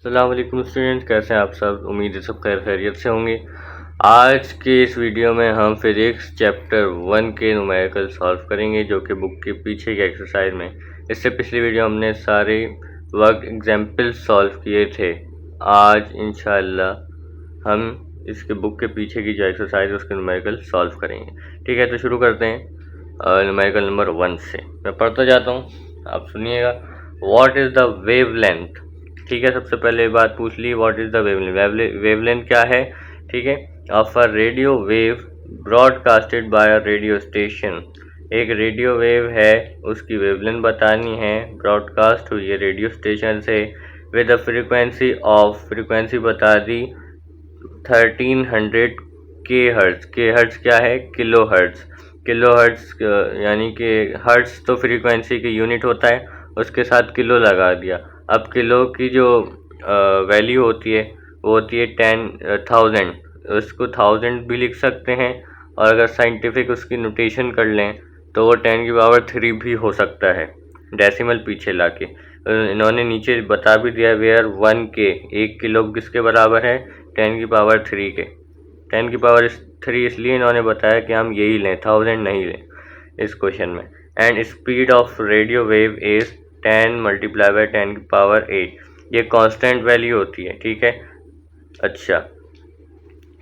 अस्सलाम वालेकुम स्टूडेंट्स, कैसे हैं आप सब। उम्मीद है सब खैर खैरियत से होंगे। आज के इस वीडियो में हम फिजिक्स चैप्टर 1 के न्यूमेरिकल सॉल्व करेंगे, जो कि बुक के पीछे के एक्सरसाइज में। इससे पिछली वीडियो हमने सारे वर्क एग्जाम्पल सॉल्व किए थे। आज इंशाल्लाह हम इसके बुक के पीछे की जो एक्सरसाइज है उसके न्यूमेरिकल सॉल्व करेंगे। ठीक है, तो शुरू करते हैं न्यूमेरिकल नंबर 1 से। मैं पढ़ता जाता हूँ, आप सुनिएगा। What is the wave length. ठीक है, सबसे पहले बात पूछ ली, what is the wavelength. Wavelength क्या है? ठीक है, of a radio wave broadcasted by a radio station. एक रेडियो वेव है, उसकी वेवलेंथ बतानी है, ब्रॉडकास्ट हुई है रेडियो स्टेशन से, विद अ फ्रीक्वेंसी बता दी 1300 के हर्ट्ज। के हर्ट्ज क्या है? Kilo hertz. किलो हर्ट्ज यानी कि हर्ट्ज तो फ्रीक्वेंसी की यूनिट होता है, उसके साथ किलो लगा दिया। अब किलो की जो वैल्यू होती है वो होती है 10,000। उसको 1000 भी लिख सकते हैं, और अगर साइंटिफिक उसकी नोटेशन कर लें तो वो 10⁻³ भी हो सकता है, डेसिमल पीछे लाके। इन्होंने नीचे बता भी दिया, वेयर 1 के 1 किलो किसके बराबर है? 10⁻³ के। 10⁻³ इसलिए इन्होंने बताया कि हम यही लें, 1000 नहीं लें इस क्वेश्चन में। And speed of radio wave is 10 × 10⁸। ये कांस्टेंट वैल्यू होती है। ठीक है, अच्छा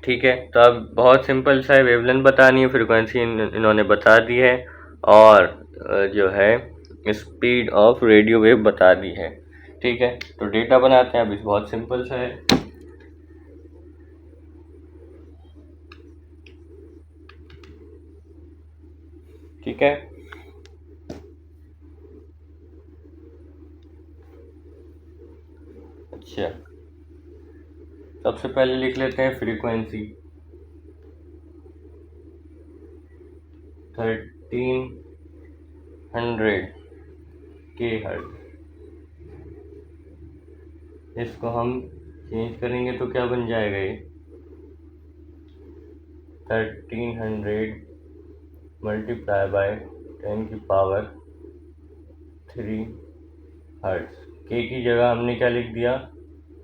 ठीक है। तो अब बहुत सिंपल सा है, वेवलेंथ बतानी है, फ्रीक्वेंसी इन्होंने बता दी है, और जो है स्पीड ऑफ रेडियो वेव बता दी है। ठीक है, तो डेटा बनाते हैं। अब इस बहुत सिंपल सा है। ठीक है, अच्छा सबसे पहले लिख लेते हैं फ्रीक्वेंसी 1300 के हर्ट्ज। इसको हम चेंज करेंगे तो क्या बन जाएगा? ये 1300 × 10⁻³ हर्ट्ज। के की जगह हमने क्या लिख दिया?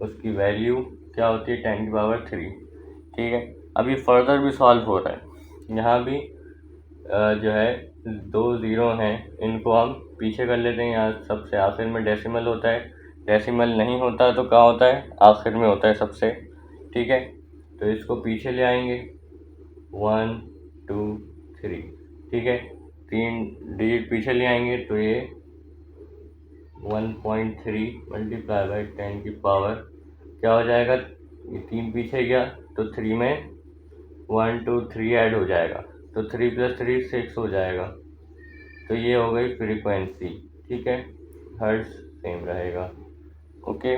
उसकी वैल्यू क्या होती है? 10⁻³। ठीक है, अभी फर्दर भी सॉल्व हो रहा है। यहाँ भी जो है 2 ज़ीरो हैं, इनको हम पीछे कर लेते हैं। यहाँ सबसे आखिर में डेसिमल होता है, डेसिमल नहीं होता तो क्या होता है? आखिर में होता है सबसे। ठीक है, तो इसको पीछे ले आएंगे, 1 2 3। ठीक है, 3 डिजिट पीछे ले आएंगे तो ये 1.3 × 10⁻, क्या हो जाएगा? ये 3 पीछे गया तो 3 में 1 2 3 ऐड हो जाएगा, तो 3 + 3 6 हो जाएगा। तो ये हो गई फ्रीक्वेंसी। ठीक है, हर्ट्ज सेम रहेगा। ओके,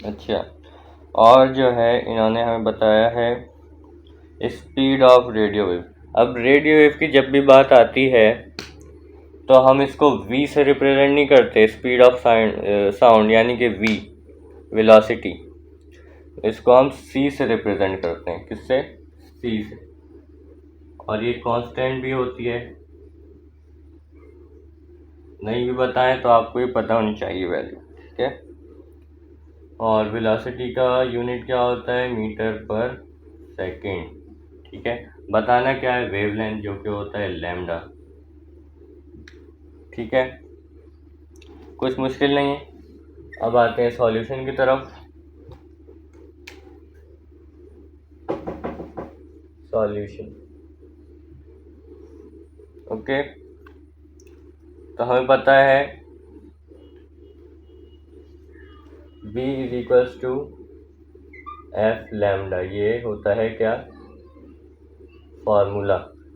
अच्छा, और जो है इन्होंने हमें बताया है स्पीड ऑफ रेडियो वेव। अब रेडियो वेव की जब भी बात आती है तो हम इसको v से रिप्रेजेंट नहीं करते, स्पीड ऑफ साउंड यानी कि v वेलोसिटी, इसको हम c से रिप्रेजेंट करते हैं। किससे? c से। और ये कांस्टेंट भी होती है, नहीं भी बताएं तो आपको ये पता होनी चाहिए वैल्यू। ठीक है, और वेलोसिटी का यूनिट क्या होता है? मीटर पर सेकेंड। ठीक है, बताना क्या है? वेवलेंथ, जो कि होता है लैम्डा। ठीक है, कुछ मुश्किल नहीं है। अब आते हैं सॉल्यूशन की तरफ। सॉल्यूशन, ओके, तो हमें पता है v = f लैम्डा, ये होता है क्या? फार्मूला।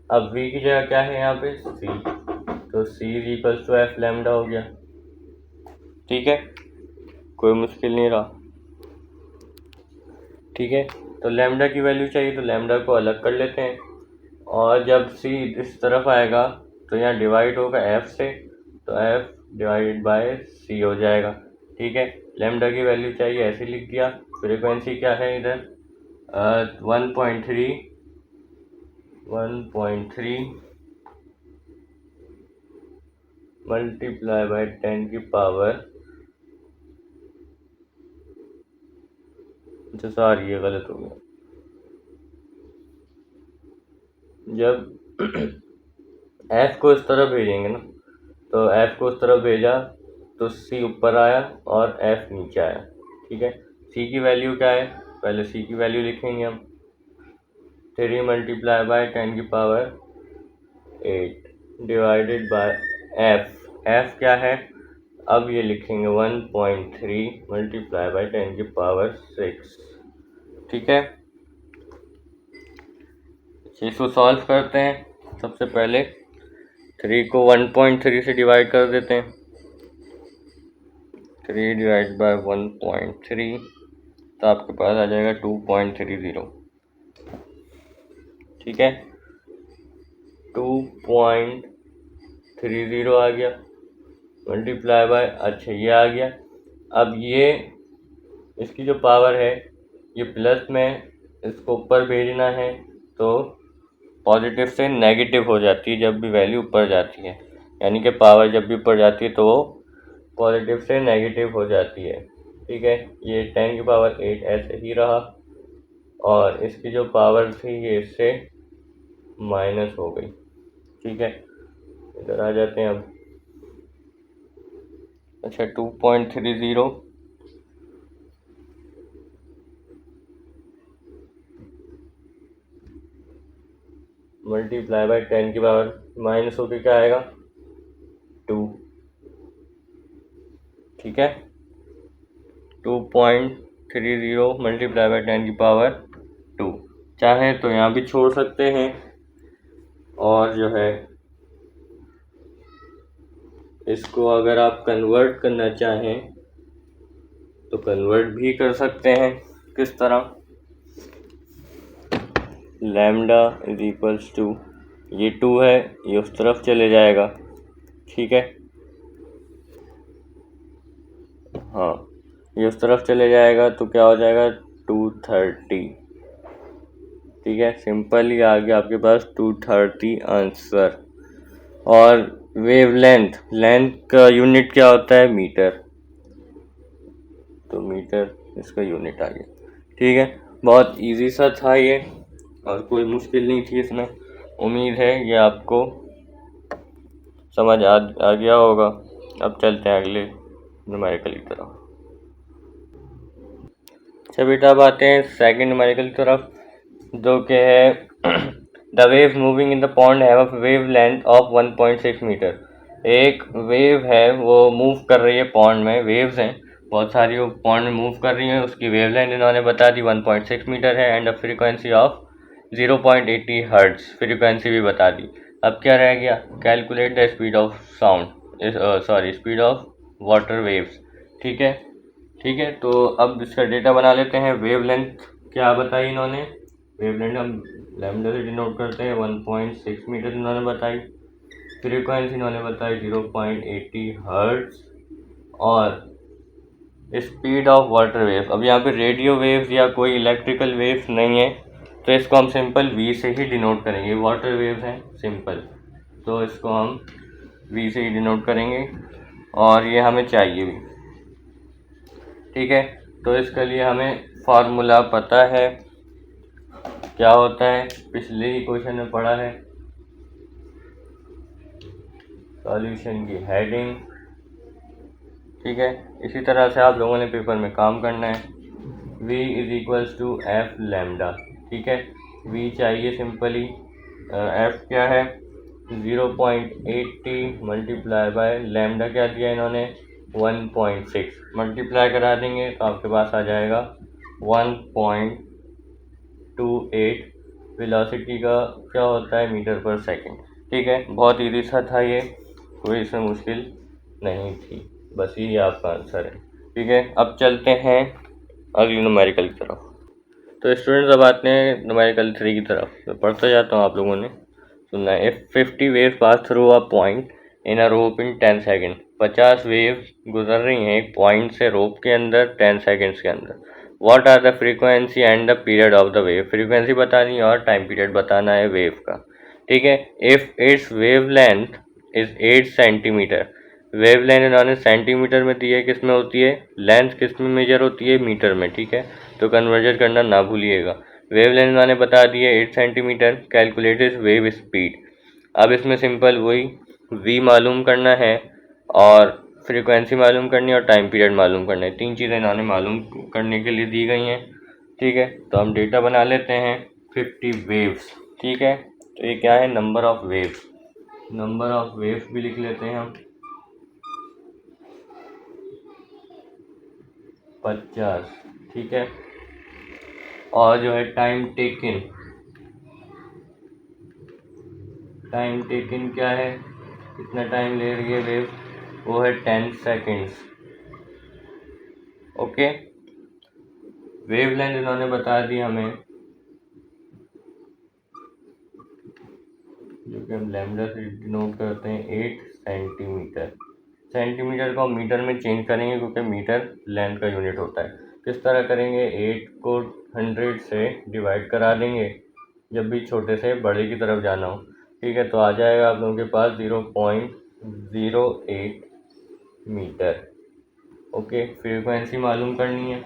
अब v की जगह क्या है यहाँ पे? c, तो c = f लैम्डा हो गया। ठीक है, कोई मुश्किल नहीं रहा। ठीक है, तो लैम्डा की वैल्यू चाहिए तो लैम्डा को अलग कर लेते हैं, और जब c इस तरफ आएगा तो यहाँ डिवाइड होगा f से, तो f/c हो जाएगा। ठीक है, लैम्डा की वैल्यू चाहिए, ऐसे लिख दिया। फ्रीक्वेंसी क्या है इधर? 1.3 × 10⁻³ अच्छा सॉरी, ये गलत हो गया। जब एफ को इस तरफ भेजेंगे ना, तो एफ को इस तरफ भेजा तो सी ऊपर आया और एफ नीचे आया। ठीक है, सी की वैल्यू क्या है, पहले सी की वैल्यू लिखेंगे हम। 3 मल्टीप्लाई बाय 10 की power 8 divided by F. F क्या है, अब ये लिखेंगे 1.3 मल्टीप्लाई बाय 10 की पावर 6। ठीक है, इसको सॉल्व करते हैं। सबसे पहले 3 को 1.3 से डिवाइड कर देते हैं। 3 डिवाइड बाय 1.3, तो आपके पास आ जाएगा 2.30। ठीक है, 2.30 आ गया मल्टीप्लाई बाय, अच्छा ये आ गया। अब ये इसकी जो पावर है ये प्लस में इसको ऊपर भेजना है, तो पॉजिटिव से नेगेटिव हो जाती है जब भी वैल्यू ऊपर जाती है, यानी कि पावर जब भी ऊपर जाती है तो वो पॉजिटिव से नेगेटिव हो जाती है। ठीक है, ये 10 की पावर 8 ऐसे ही रहा, और इसकी जो पावर थी ये इससे माइनस हो गई। ठीक है, इधर आ जाते हैं अब। अच्छा 2.30 मल्टीप्लाई बाय 10 की पावर माइनस होके क्या आएगा 2। ठीक है, 2.30 मल्टीप्लाई बाय 10 की पावर 2। चाहे तो यहाँ भी छोड़ सकते हैं, और जो है इसको अगर आप कन्वर्ट करना चाहें तो कन्वर्ट भी कर सकते हैं। किस तरह, लैम्डा इज इक्वल्स टू, ये 2 है, ये उस तरफ चले जाएगा। ठीक है, हाँ ये उस तरफ चले जाएगा तो क्या हो जाएगा 230। ठीक है, सिंपल ही आ गया आपके पास 230 आंसर। और वेव लेंथ, लेंथ का यूनिट क्या होता है मीटर, तो मीटर इसका यूनिट आ गया। ठीक है, बहुत इजी सा था ये, और कोई मुश्किल नहीं थी इसमें। उम्मीद है ये आपको समझ आ गया होगा। अब चलते हैं अगले न्यूमेरिकल की तरफ। अच्छा बेटा, अब आते हैं सेकंड न्यूमेरिकल की तरफ, जो कि है the wave moving in the pond have a wave length of 1.6 metre. एक वेव है वो मूव कर रही है पॉन्ड में, वेव्स हैं बहुत सारी वो पॉन्ड में मूव कर रही हैं, उसकी वेव लेंथ इन्होंने बता दी 1.6 मीटर है, and a frequency of 0.80 hertz frequency भी बता दी। अब क्या रह गया, calculate the speed of sound, sorry speed of water waves. ठीक है, ठीक है, तो अब इसका डेटा बना लेते हैं। वेवलेंथ क्या बताई इन्होंने, वेवलेंथ हम लैम्डा से डिनोट करते हैं, 1.6 मीटर इन्होंने बताई। फ्रीक्वेंसी इन्होंने बताई 0.80 हर्ट्ज, और स्पीड ऑफ वाटर वेव, अब यहाँ पे रेडियो वेव्स या कोई इलेक्ट्रिकल वेव्स नहीं है, तो इसको हम सिंपल वी से ही डिनोट करेंगे। वाटर वेव्स हैं सिंपल, तो इसको हम वी से ही डिनोट करेंगे, और ये हमें चाहिए भी। ठीक है, तो इसके लिए हमें फार्मूला पता है क्या होता है, पिछले ही क्वेश्चन में पढ़ा है। सॉल्यूशन की हेडिंग, ठीक है, इसी तरह से आप लोगों ने पेपर में काम करना है। v is equals to f lambda. ठीक है, v चाहिए सिंपली, f क्या है 0.80 मल्टीप्लाई बाय लैम्डा क्या दिया इन्होंने 1.6, मल्टीप्लाई करा देंगे तो आपके पास आ जाएगा 1.28। वेलोसिटी का क्या होता है मीटर पर सेकंड। ठीक है, बहुत इजी सा था ये, कोई इसमें मुश्किल नहीं थी, बस यही आपका आंसर है। ठीक है, अब चलते हैं अगली न्यूमेरिकल की तरफ। तो स्टूडेंट्स अब आते हैं न्यूमेरिकल 3 की तरफ, तो पढ़ते जाता हूँ, आप लोगों ने सुनना है। If 50 wave pass through a point in a rope in 10 second, 50 wave गुजर रही हैं एक पॉइंट से रोप के अंदर 10 सेकेंड्स के अंदर। What are the frequency and the period of the wave, frequency बतानी है और टाइम पीरियड बताना है वेव का। ठीक है, if it's wave length is 8 centimetre, wave length इन्होंने सेंटीमीटर में दी है, किस में होती है, लेंथ किस में मेजर होती है, मीटर में, ठीक है, तो कन्वर्जन करना ना भूलिएगा। वेव लेंथ इन्होंने बता दी है 8 सेंटीमीटर, कैलकुलेटेड वेव स्पीड। अब इसमें सिंपल वही v मालूम करना है और फ्रीक्वेंसी मालूम करनी है और टाइम पीरियड मालूम करना है, 3 चीज़ें इन्होंने मालूम करने के लिए दी गई हैं, ठीक है। तो हम डेटा बना लेते हैं 50 वेव्स, ठीक है। तो ये क्या है, number of waves, number of waves भी लिख लेते हैं हम 50, ठीक है। और जो है टाइम टेकन, टाइम टेकन क्या है, कितना टाइम ले रही है वेव, वो है 10 सेकेंड्स, ओके। वेव लेंथ इन्होंने बता दी हमें, जो कि हम लैम्डा से डिनोट करते हैं 8 सेंटीमीटर। सेंटीमीटर को हम मीटर में चेंज करेंगे क्योंकि मीटर लेंथ का यूनिट होता है। किस तरह करेंगे, 8 को 100 से डिवाइड करा देंगे जब भी छोटे से बड़े की तरफ जाना हो, ठीक है। तो आ जाएगा आप लोगों के पास 0.08 मीटर, ओके। फ्रीक्वेंसी मालूम करनी है,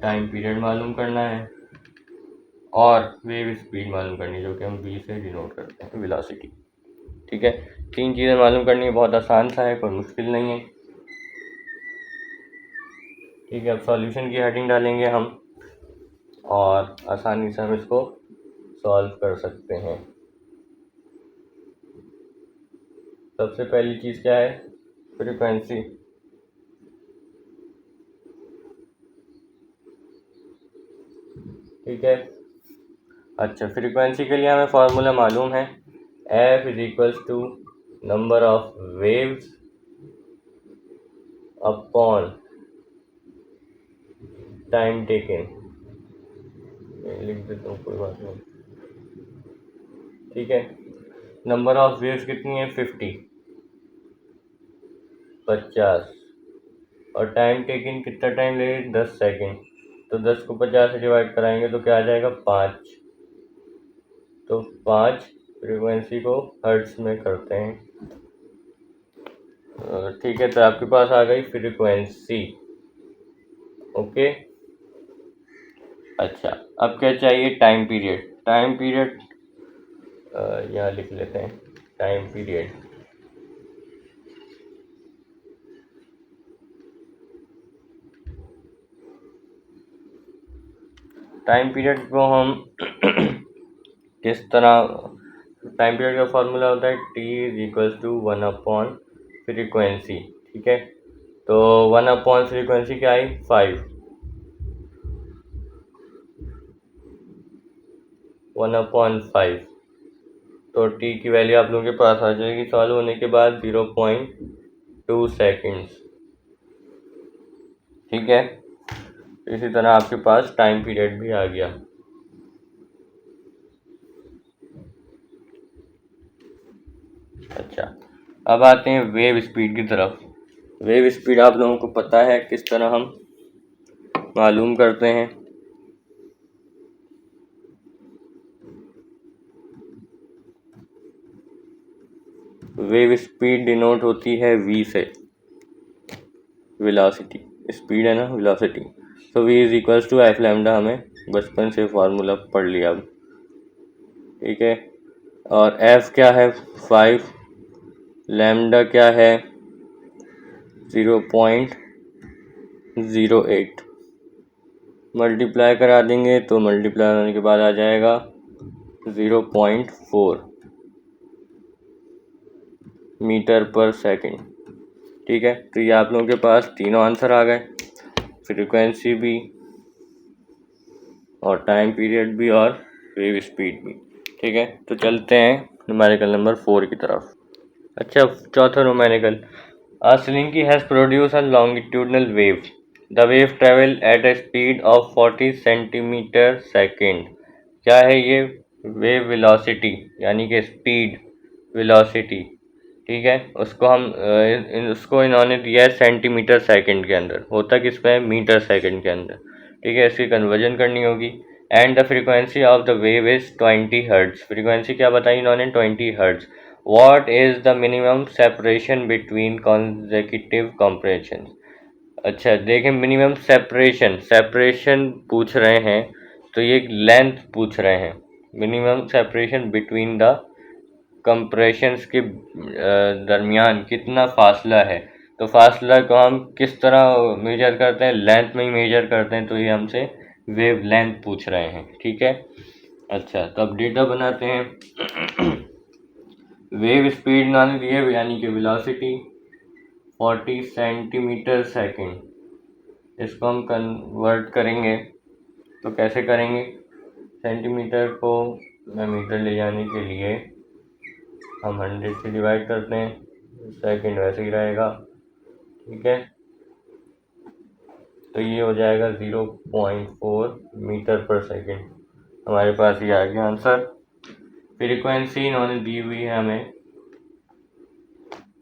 टाइम पीरियड मालूम करना है और वेव स्पीड मालूम करनी है, जो कि हम v से डिनोट करते हैं, वेलोसिटी, ठीक है। 3 चीज़ें मालूम करनी है, बहुत आसान सा है, कोई मुश्किल नहीं है, ठीक है। अब सॉल्यूशन की हेडिंग डालेंगे हम और आसानी से हम इसको सॉल्व कर सकते हैं। सबसे पहली चीज़ क्या है, फ्रीक्वेंसी, ठीक है। अच्छा, फ्रीक्वेंसी के लिए हमें फार्मूला मालूम है, F is equals to number of waves upon time taken, लिख देता हूँ, कोई बात नहीं, ठीक है। नंबर ऑफ वेव्स कितनी है, 50, और टाइम टेकन कितना टाइम लगेगा, 10 सेकेंड। तो 10 को 50 से डिवाइड कराएंगे तो क्या आ जाएगा, 5। तो 5 फ्रीक्वेंसी को हर्ट्ज में करते हैं, ठीक है। तो आपके पास आ गई फ्रीक्वेंसी, ओके। अच्छा, अब क्या चाहिए, टाइम पीरियड। टाइम पीरियड यहाँ लिख लेते हैं, टाइम पीरियड, टाइम पीरियड को हम किस तरह, टाइम पीरियड का फॉर्मूला होता है t is equals to 1 upon frequency, ठीक है। तो 1 अपॉन फ्रीक्वेंसी क्या आई, 5, 1 अपॉन 5, तो t की वैल्यू आप लोगों के पास आ जाएगी सॉल्व होने के बाद 0.2 सेकेंड्स, ठीक है। इसी तरह आपके पास टाइम पीरियड भी आ गया। अच्छा, अब आते हैं वेव स्पीड की तरफ। वेव स्पीड आप लोगों को पता है किस तरह हम मालूम करते हैं, वेव स्पीड डिनोट होती है v से, वेलोसिटी, स्पीड है ना, वेलोसिटी। तो v is equals to f lambda, हमें बचपन से फार्मूला पढ़ लिया अब, ठीक है। और f क्या है, 5, लैम्डा क्या है 0.08, मल्टीप्लाई करा देंगे तो मल्टीप्लाई होने के बाद आ जाएगा 0.4 मीटर पर सेकंड, ठीक है। तो ये आप लोगों के पास तीनों आंसर आ गए, फ्रीक्वेंसी भी और टाइम पीरियड भी और वेव स्पीड भी, ठीक है। तो चलते हैं न्यूमेरिकल नंबर 4 की तरफ। अच्छा, चौथा numerical, a slinky has produced a longitudinal wave. The wave travel at a speed of 40 centimetre second. क्या है ये, वेव वेलोसिटी, यानी कि स्पीड, वेलोसिटी, ठीक है। उसको हम उसको इन्होंने दिया है सेंटीमीटर सेकंड के अंदर, होता किसमें, मीटर सेकंड के अंदर, ठीक है। इसकी कन्वर्जन करनी होगी। And the frequency of the wave is 20 hertz. Frequency क्या बताई इन्होंने, 20 hertz. What is the minimum separation between consecutive compression. अच्छा देखें, मिनिमम सेपरेशन पूछ रहे हैं, तो ये लेंथ पूछ रहे हैं। Minimum separation between the compressions के दरमियान कितना फासला है। तो फासला को हम किस तरह मेजर करते हैं, लेंथ में ही मेजर करते हैं, तो ये हमसे वेव लेंथ पूछ रहे हैं। ठीक है। अच्छा तो अब डेटा बनाते हैं। वेव स्पीड नाम दी है, यानी कि वेलोसिटी 40 सेंटीमीटर सेकंड। इसको हम कन्वर्ट करेंगे, तो कैसे करेंगे, सेंटीमीटर को मीटर ले जाने के लिए हम 100 से डिवाइड करते हैं, सेकंड वैसे ही रहेगा। ठीक है, तो ये हो जाएगा 0.4 मीटर पर सेकंड। हमारे पास ये आ गया आंसर। फ्रीक्वेंसी इन्होंने दी हुई है हमें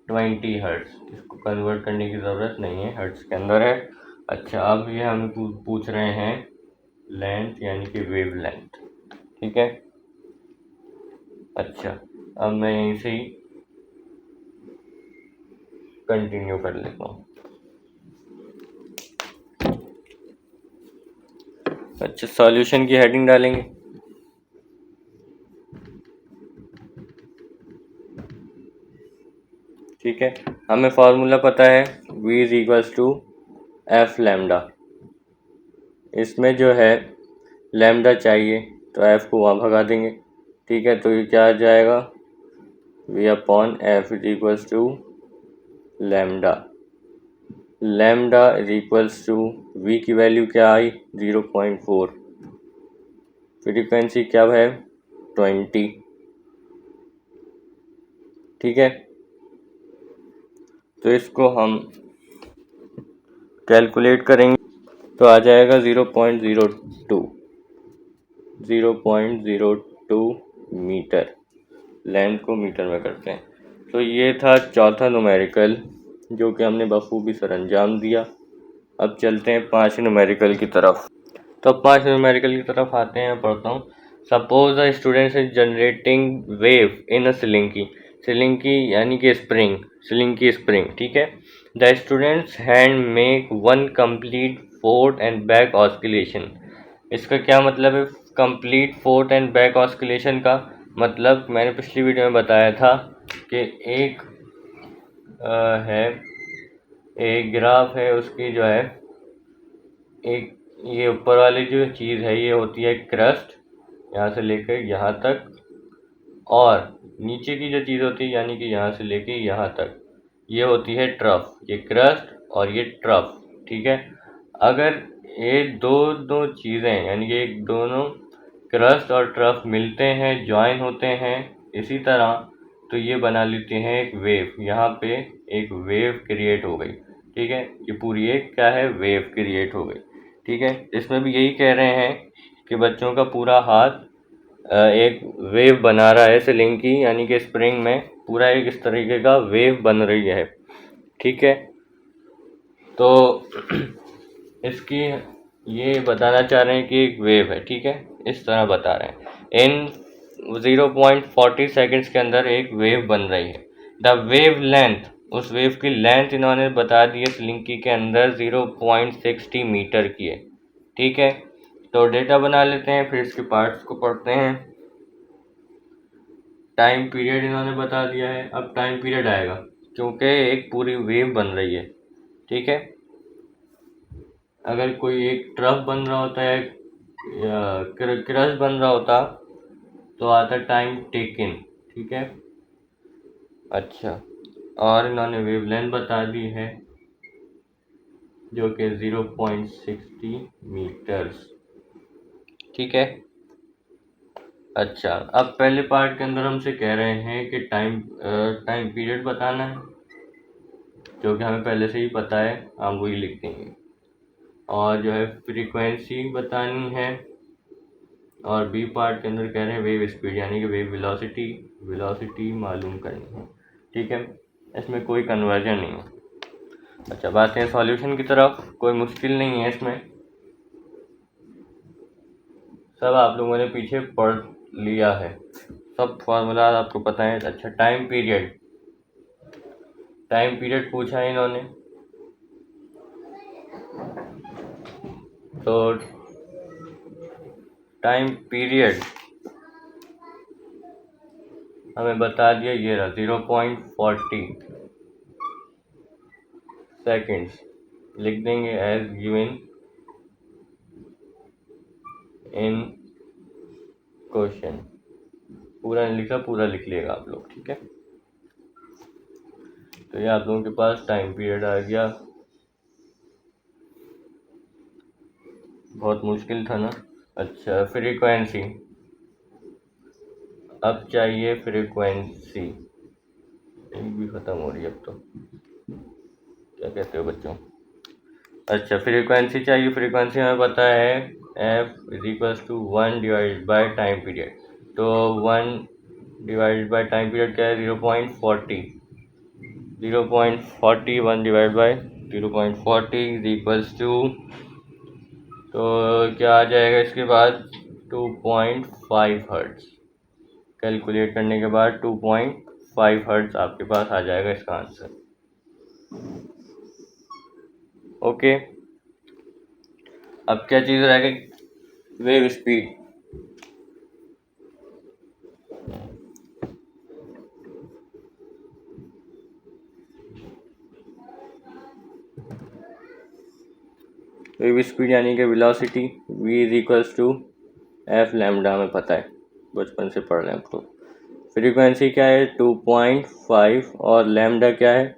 20 हर्ट्ज। इसको कन्वर्ट करने की ज़रूरत नहीं है, हर्ट्ज के अंदर है। अच्छा अब ये हमें पूछ रहे हैं लेंथ, यानी कि वेव लेंथ। ठीक है। अच्छा अब मैं यहीं से ही कंटिन्यू कर लेता हूँ। अच्छा सॉल्यूशन की हेडिंग डालेंगे। ठीक है, हमें फार्मूला पता है v is equals to f lambda. इसमें जो है लैम्डा चाहिए, तो एफ को वहाँ भगा देंगे। ठीक है, तो ये क्या आ जाएगा, v upon f is equals to lambda. Lambda is equals to v की वैल्यू क्या आई 0.4, फ्रीक्वेंसी क्या है 20। ठीक है, तो इसको हम कैलकुलेट करेंगे, तो आ जाएगा 0.02 मीटर। लेंथ को मीटर में करते हैं। तो ये था चौथा न्यूमेरिकल, जो कि हमने बखूबी सरअंजाम दिया। अब चलते हैं 5 न्यूमेरिकल की तरफ। तो 5 न्यूमेरिकल की तरफ आते हैं, पढ़ता हूँ। Suppose the student is generating wave in a slinky यानी कि सिलिंकी स्प्रिंग। ठीक है, the student's hand make 1 complete forth and back oscillation. इसका क्या मतलब है, complete forth and back oscillation का मतलब मैंने पिछली वीडियो में बताया था कि एक है, एक ग्राफ है, उसकी जो है एक ये ऊपर वाली जो चीज़ है ये होती है क्रस्ट, यहाँ से लेकर यहाँ तक, और नीचे की जो चीज़ होती है यानी कि यहाँ से लेके यहाँ तक, ये होती है ट्रफ। ये क्रस्ट और ये ट्रफ। ठीक है, अगर ये दो चीज़ें यानी कि दोनों क्रस्ट और ट्रफ मिलते हैं, जॉइन होते हैं इसी तरह, तो ये बना लेते हैं एक वेव। यहाँ पे एक वेव क्रिएट हो गई। ठीक है, ये पूरी एक क्या है, वेव क्रिएट हो गई। ठीक है, इसमें भी यही कह रहे हैं कि बच्चों का पूरा हाथ एक वेव बना रहा है सिलिंकी यानी कि स्प्रिंग में, पूरा एक इस तरीके का वेव बन रही है। ठीक है, तो इसकी ये बताना चाह रहे हैं कि एक वेव है। ठीक है, इस तरह बता रहे हैं। इन 0.40 सेकेंड्स के अंदर एक वेव बन रही है। द वेव लेंथ, उस वेव की लेंथ इन्होंने बता दी है सिलिंकी के अंदर 0.60 मीटर की है। ठीक है, तो डेटा बना लेते हैं, फिर इसके पार्ट्स को पढ़ते हैं। टाइम पीरियड इन्होंने बता दिया है। अब टाइम पीरियड आएगा क्योंकि एक पूरी वेव बन रही है। ठीक है, अगर कोई एक ट्रफ बन रहा होता है या क्रश बन रहा होता तो आता टाइम टेकन। ठीक है, अच्छा और इन्होंने वेवलेंथ बता दी है जो कि 0.60 मीटर्स। ठीक है, अच्छा अब पहले पार्ट के अंदर हमसे कह रहे हैं कि टाइम पीरियड बताना है, जो कि हमें पहले से ही पता है, हम वही लिख देंगे। और जो है फ्रीक्वेंसी बतानी है, और बी पार्ट के अंदर कह रहे हैं वेव स्पीड यानी कि वेव वेलोसिटी मालूम करनी है। ठीक है, इसमें कोई कन्वर्जन नहीं है। अच्छा बात है सॉल्यूशन की तरफ, कोई मुश्किल नहीं है इसमें, सब आप लोगों ने पीछे पढ़ लिया है। सब फार्मूला आपको पता है। अच्छा, टाइम पीरियड पूछा है इन्होंने, तो टाइम पीरियड हमें बता दिया, ये रहा 0.40 सेकेंड्स। लिख देंगे एज गिवन इन क्वेश्चन। पूरा नहीं लिखा, पूरा लिख लेगा आप लोग, ठीक है। तो ये आप लोगों के पास टाइम पीरियड आ गया। बहुत मुश्किल था ना। अच्छा, फ्रीक्वेंसी, अब चाहिए फ्रीक्वेंसी। इंक भी ख़त्म हो रही है अब तो, क्या कहते हो बच्चों। अच्छा, फ्रीक्वेंसी चाहिए। फ्रीक्वेंसी हमें पता है f is equals to 1 divide by time period. तो 1 डिवाइड बाय टाइम पीरियड क्या है, 0.40। 0.40 1 divide by 0.40 is equals to, तो क्या आ जाएगा इसके बाद 2.5 हर्ट्ज। कैलकुलेट करने के बाद 2.5 हर्ट्ज आपके पास आ जाएगा इसका आंसर। ओके, अब क्या चीज़ रह गई, वेव स्पीड। वेव स्पीड यानी कि velocity, v is equals to f lambda, हमें पता है, बचपन से पढ़ रहे हैं हम लोग। फ्रीक्वेंसी क्या है 2.5 और लैम्डा क्या है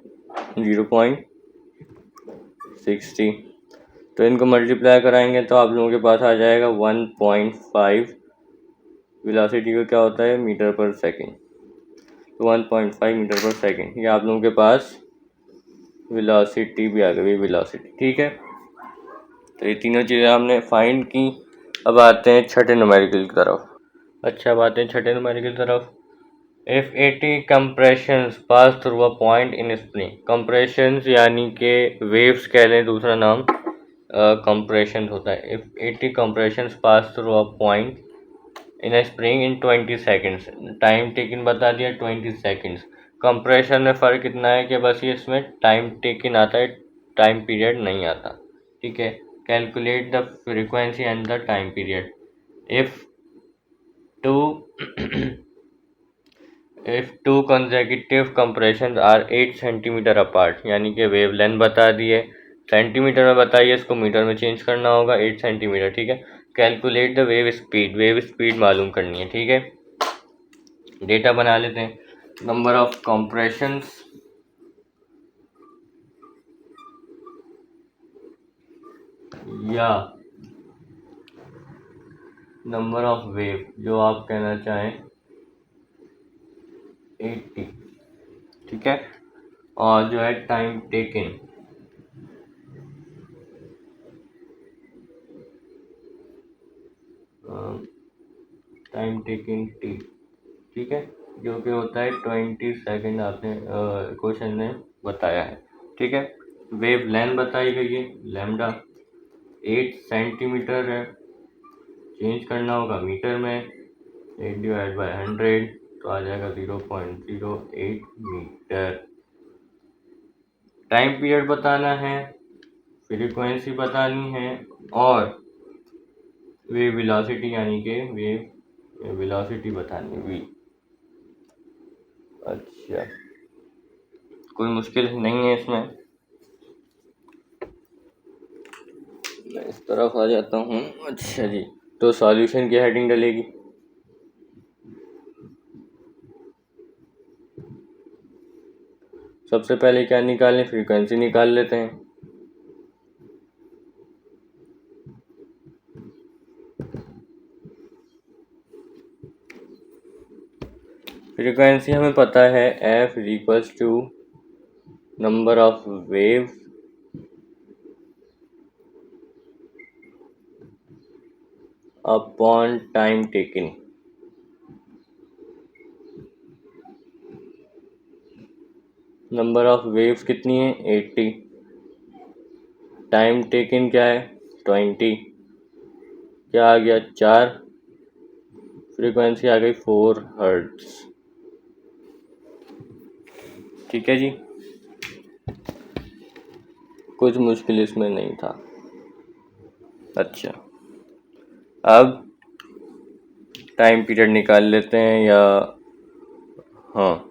0.60। तो इनको मल्टीप्लाई कराएंगे तो आप लोगों के पास आ जाएगा 1.5। वेलोसिटी को क्या होता है मीटर पर सेकेंड, तो 1.5 मीटर पर सेकेंड। ये आप लोगों के पास वेलोसिटी भी आ गई, वेलोसिटी, ठीक है। तो ये तीनों चीज़ें हमने फाइंड की। अब आते हैं छठे न्यूमेरिकल की तरफ। अच्छा, अब आते हैं छठे न्यूमेरिकल की तरफ। If 80 compressions pass through a point in spring. Compressions यानी कि वेव्स कह लें, दूसरा नाम कंप्रेशन होता है। If 80 compressions pass through a point in A spring in 20 seconds. Time taken बता दिया 20 सेकेंड्स। कंप्रेशन में फ़र्क इतना है कि बस ये इसमें टाइम टेकिन आता है, टाइम पीरियड नहीं आता, ठीक है। Calculate the frequency and the time period. If two consecutive compression are 8 centimetre apart, यानी कि वेव लेंथ बता दी है, सेंटीमीटर में बताइए, इसको मीटर में चेंज करना होगा, 8 सेंटीमीटर, ठीक है। कैलकुलेट द वेव स्पीड मालूम करनी है, ठीक है। डेटा बना लेते हैं। नंबर ऑफ कंप्रेशंस या नंबर ऑफ वेव, जो आप कहना चाहें 80, ठीक है। और जो है time taken, time taking tea, ठीक है, जो कि होता है 20 सेकेंड, आपने क्वेश्चन में बताया है, ठीक है। वेव लेंथ बताई गई है लैम्डा, 8 सेंटीमीटर है, चेंज करना होगा मीटर में, 8 डिवाइड बाई 100 तो आ जाएगा 0.08 मीटर। टाइम पीरियड बताना है, फ्रीक्वेंसी बतानी है, और वेव वेलोसिटी यानी कि वेव वेलोसिटी बतानी है, वी। अच्छा, कोई मुश्किल नहीं है इसमें। मैं इस तरफ आ जाता हूँ। अच्छा जी, तो सॉल्यूशन की हेडिंग डलेगी। सबसे पहले क्या निकालें, फ्रीक्वेंसी निकाल लेते हैं। फ्रीक्वेंसी हमें पता है f is equals to number of wave upon time taking. Number of waves कितनी है 80, टाइम टेकिंग क्या है 20, क्या आ गया 4, फ्रीक्वेंसी आ गई 4 हर्ट्ज। ठीक है जी, कुछ मुश्किल इसमें नहीं था। अच्छा, अब टाइम पीरियड निकाल लेते हैं, या हाँ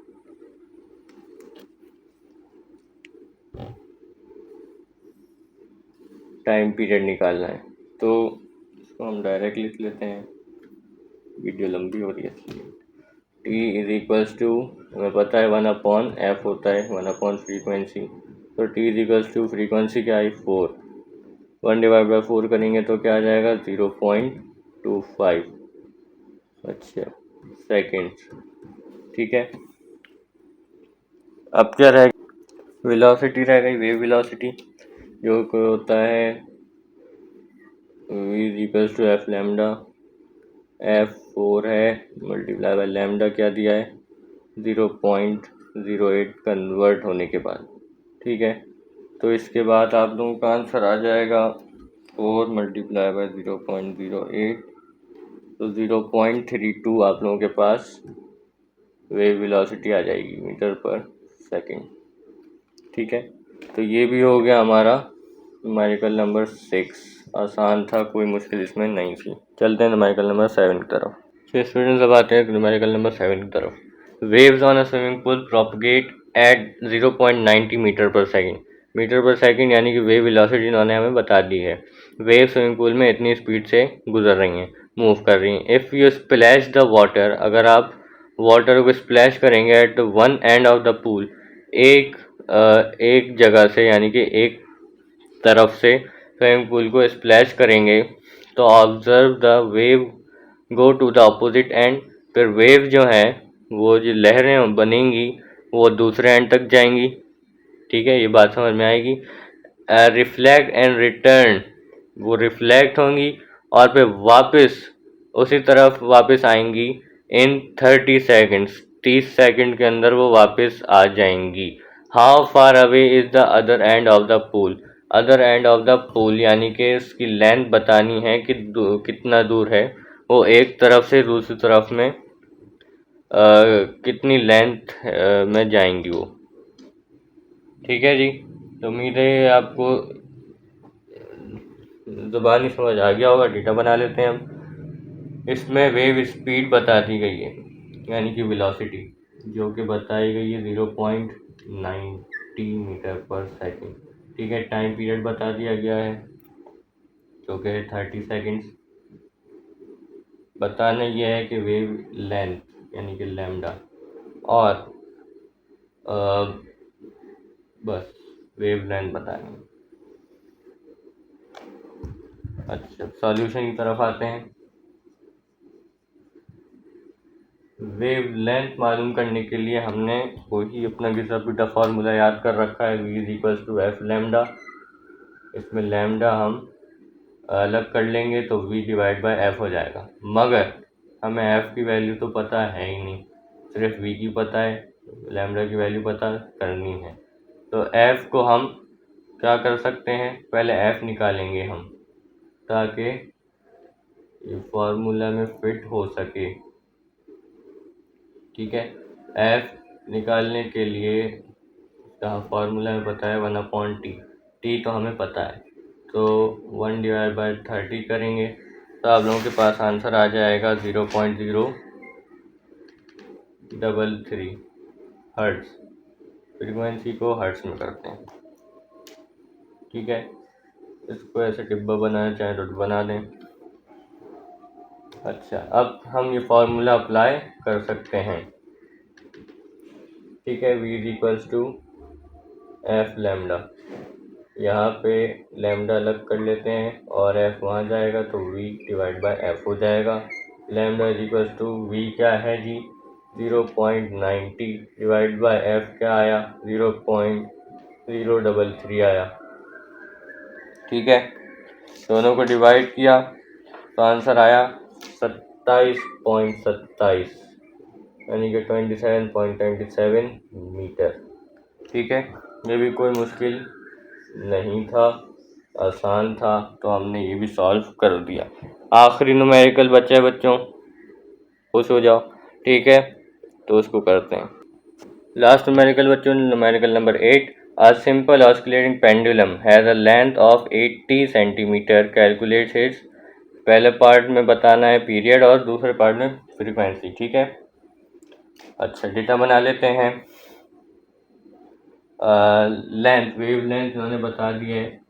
टाइम पीरियड निकालना है तो इसको हम डायरेक्ट लिख लेते हैं, वीडियो लंबी हो रही है इसलिए। टी इज इक्वल्स टू, हमें पता है 1/f होता है, 1/फ्रीक्वेंसी, तो t is equals to frequency क्या आई 4, 1/4 करेंगे तो क्या आ जाएगा 0.25। अच्छा सेकेंड्स। ठीक है, अब क्या रहेगा, वेलोसिटी रह गई, वेव वेलोसिटी, जो कि होता है v is equals to f lambda, f 4 है मल्टीप्लाई बाय लैम्डा क्या दिया है 0.08 कन्वर्ट होने के बाद। ठीक है, तो इसके बाद आप लोगों का आंसर आ जाएगा 4 मल्टीप्लाई बाय 0.08, तो 0.32 आप लोगों के पास वेव वेलोसिटी आ जाएगी मीटर पर सेकंड। ठीक है, तो ये भी हो गया हमारा न्यूमेरिकल नंबर 6। आसान था, कोई मुश्किल इसमें नहीं थी। चलते हैं न्यूमेरिकल नंबर 7 की तरफ। तो स्टूडेंट्स अब आते हैं न्यूमेरिकल नंबर 7 की तरफ। Waves on a swimming pool propagate at 0.90 metre पर सेकेंड। मीटर पर सेकेंड यानी कि वेव वेलोसिटी इन्होंने हमें बता दी है। वेव स्विमिंग पूल में इतनी स्पीड से गुजर रही हैं, मूव कर रही हैं। If you splash the water, अगर आप वाटर को स्प्लैश करेंगे at one end of the pool, एक जगह से यानी कि एक तरफ से स्विमिंग पूल को स्प्लैश करेंगे, तो observe the wave go to the opposite end, फिर वेव जो है वो जो लहरें बनेंगी वो दूसरे एंड तक जाएंगी। ठीक है, ये बात समझ में आएगी। रिफ्लेक्ट एंड रिटर्न, वो रिफ्लेक्ट होंगी और फिर वापस उसी तरफ वापस आएंगी इन 30 सेकेंड्स, 30 सेकंड के अंदर वो वापस आ जाएंगी। How far away is the other and of the pool, other and of the pool यानी कि इसकी लेंथ बतानी है कि कितना दूर है वो एक तरफ से दूसरी तरफ में कितनी लेंथ में जाएंगी वो। ठीक है जी, तो उम्मीद है आपको ज़ुबानी समझ आ गया होगा। डेटा बना लेते हैं हम। इसमें वेव स्पीड बता दी गई है यानी कि वेलोसिटी, जो कि बताई गई है 0.90 मीटर पर सेकेंड। ठीक है, टाइम पीरियड बता दिया गया है जो कि 30 सेकेंड्स। बताना यह है कि वेव लेंथ यानी कि लैम्डा, और बस वेव लेंथ बतानी। अच्छा, सॉल्यूशन की तरफ आते हैं। वेव लेंथ मालूम करने के लिए हमने वही अपना घिसा-पिटा फार्मूला याद कर रखा है, v is equals to f lambda. इसमें लैम्डा हम अलग कर लेंगे तो v डिवाइड बाय एफ हो जाएगा, मगर हमें f की वैल्यू तो पता है ही नहीं, सिर्फ v की पता है, लैम्डा की वैल्यू पता करनी है। तो f को हम क्या कर सकते हैं, पहले f निकालेंगे हम ताकि ये फार्मूला में फिट हो सके। ठीक है, f निकालने के लिए जहाँ फार्मूला में पता है 1/t, t तो हमें पता है, तो 1 डिवाइड बाय 30 करेंगे तो आप लोगों के पास आंसर आ जाएगा 0.033 हर्ट्ज। फ्रीक्वेंसी को हर्ट्ज में करते हैं। ठीक है, इसको ऐसे डिब्बा बनाना चाहें तो बना दें। अच्छा, अब हम ये फार्मूला अप्लाई कर सकते हैं। ठीक है, v is equals to f lambda, यहाँ पे लैम्डा अलग कर लेते हैं और f वहाँ जाएगा तो v डिवाइड बाय एफ हो जाएगा। Lambda is equals to v क्या है जी 0.90 डिवाइड बाय एफ क्या आया 0.033 आया। ठीक है, दोनों को डिवाइड किया तो आंसर आया 27.27 यानी कि 27.27 मीटर। ठीक है, ये भी कोई मुश्किल नहीं था, आसान था, तो हमने ये भी सॉल्व कर दिया। आखिरी न्यूमेरिकल बचा है बच्चों, खुश हो जाओ। ठीक है, तो उसको करते हैं। लास्ट न्यूमेरिकल बच्चों, numerical number 8। A simple oscillating pendulum has a length of 80 centimetre. Calculate its. पहले पार्ट में बताना है पीरियड और दूसरे पार्ट में फ्रीक्वेंसी। ठीक है, अच्छा डेटा बना लेते हैं। लेंथ, वेव लेंथ उन्होंने बता दी है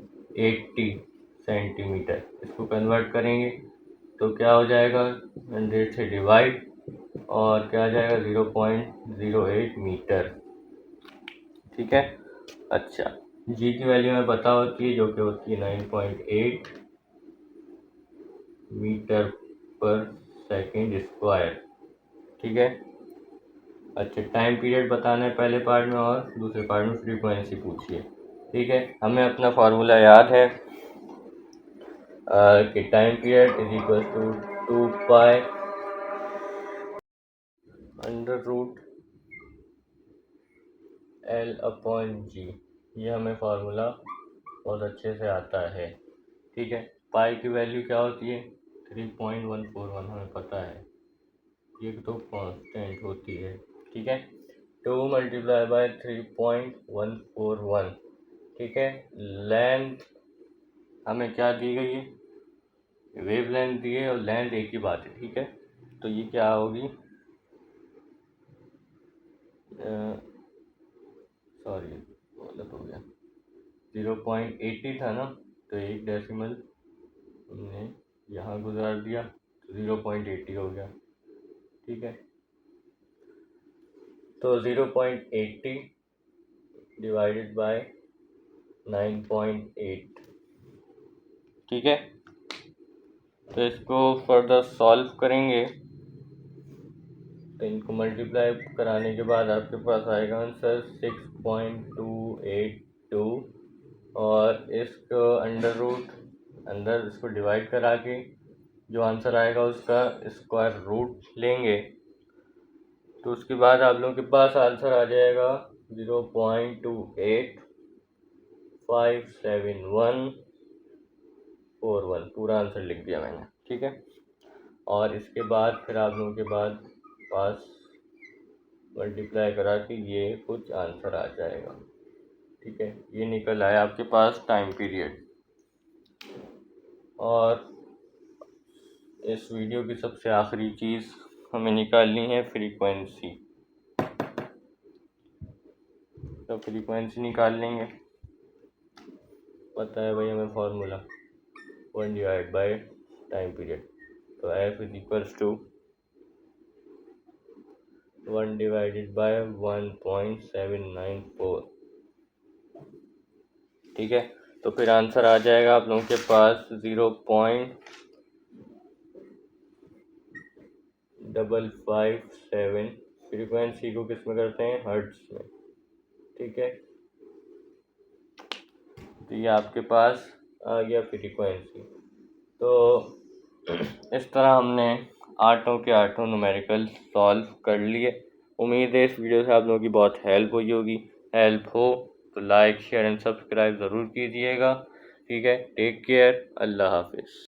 80 सेंटीमीटर। इसको कन्वर्ट करेंगे तो क्या हो जाएगा, 100 से डिवाइड और क्या आ जाएगा 0.08 मीटर। ठीक है, अच्छा जी की वैल्यू हमें पता होती है जो कि होती है 9.8 मीटर पर सेकेंड स्क्वायर। ठीक है, अच्छा टाइम पीरियड बताना है पहले पार्ट में और दूसरे पार्ट में फ्रीक्वेंसी पूछिए। ठीक है, हमें अपना फार्मूला याद है कि time period is equal to 2 pi under root L upon G. ये हमें फार्मूला बहुत अच्छे से आता है। ठीक है, पाई की वैल्यू क्या होती है 3.141, हमें पता है, ये तो कांस्टेंट होती है। ठीक है, 2 मल्टीप्लाई बाय 3.141। ठीक है, लेंथ हमें क्या दी गई है, वेव लेंथ दी है और लेंथ एक ही बात है। ठीक है, तो ये क्या होगी, सॉरी गलत हो गया, 0.80 था ना, तो एक डेसिमल हमने यहाँ गुजार दिया तो 0.80 हो गया। ठीक है, तो 0.80 डिवाइडेड बाय 9.8। ठीक है, तो इसको फर्दर सॉल्व करेंगे तो इनको मल्टीप्लाई कराने के बाद आपके पास आएगा आंसर 6.282 और इसको अंडर रूट अंदर इसको डिवाइड करा के जो आंसर आएगा उसका स्क्वायर रूट लेंगे तो उसके बाद आप लोगों के पास आंसर आ जाएगा 0.2857141। पूरा आंसर लिख दिया मैंने। ठीक है, और इसके बाद फिर आप लोगों के पास मल्टीप्लाई करा के ये कुछ आंसर आ जाएगा। ठीक है, ये निकल आया आपके पास टाइम पीरियड। और इस वीडियो की सबसे आखिरी चीज़ हमें निकालनी है फ्रीक्वेंसी। तो फ्रीक्वेंसी निकाल लेंगे, पता है भाई हमें formula 1 divide by time period. तो F is equals to 1 divided by 1.794। ठीक है, तो फिर आंसर आ जाएगा आप लोगों के पास 0.557। फ्रीक्वेंसी को किस में करते हैं, हर्ट्ज में। ठीक है, तो ये आपके पास आ गया फ्रीक्वेंसी। तो इस तरह हमने आठों के आठों न्यूमेरिकल सॉल्व कर लिए। उम्मीद है इस वीडियो से आप लोगों की बहुत हेल्प हुई होगी। हेल्प हो तो लाइक शेयर एंड सब्सक्राइब ज़रूर कीजिएगा। ठीक है, टेक केयर, अल्लाह हाफिज़।